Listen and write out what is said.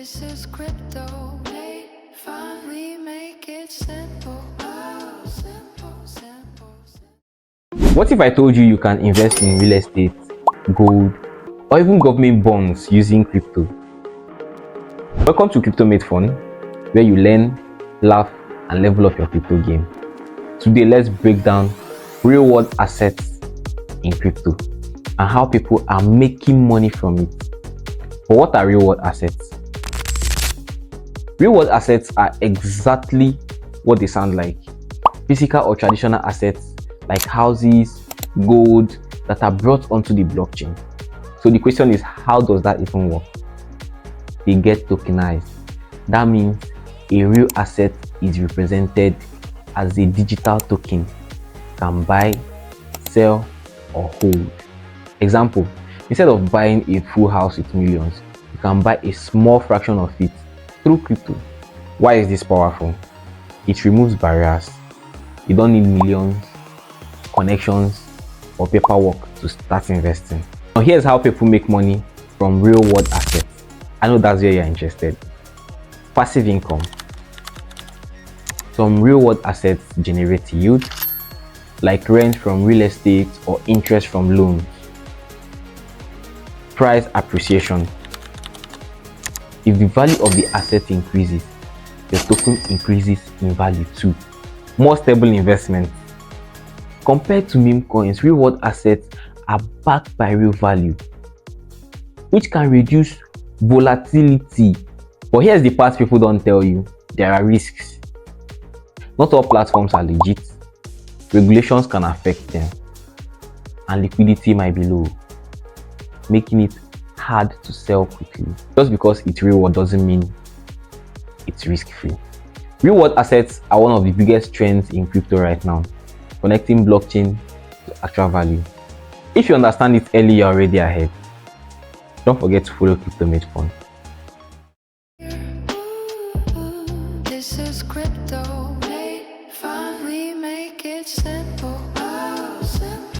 This is crypto made fun. We make it simple. Oh, simple, simple, simple. What if I told you you can invest in real estate, gold, or even government bonds using crypto? Welcome to Crypto Made Fun, where you learn, laugh, and level up your crypto game. Today, let's break down real world assets in crypto and how people are making money from it. But what are real world assets? Real world assets are exactly what they sound like: physical or traditional assets like houses, gold that are brought onto the blockchain. So the question is, how does that even work? They get tokenized. That means a real asset is represented as a digital token. You can buy, sell, or hold. Example, instead of buying a full house with millions, you can buy a small fraction of it through crypto. Why is this powerful? It removes barriers. You don't need millions, connections, or paperwork to start investing. Now here's how people make money from real world assets. I know that's where you're interested. Passive income. Some real world assets generate yield, like rent from real estate or interest from loans. Price appreciation. If the value of the asset increases, the token increases in value too. More stable investment. Compared to meme coins, real world assets are backed by real value, which can reduce volatility. But here's the part people don't tell you: there are risks. Not all platforms are legit. Regulations can affect them, and liquidity might be low, making it hard to sell quickly. Just because it's real world doesn't mean it's risk-free. Real world assets are one of the biggest trends in crypto right now, connecting blockchain to actual value. If you understand it early, you're already ahead. Don't forget to follow Crypto Made Fun. This is crypto made fun. We make it simple.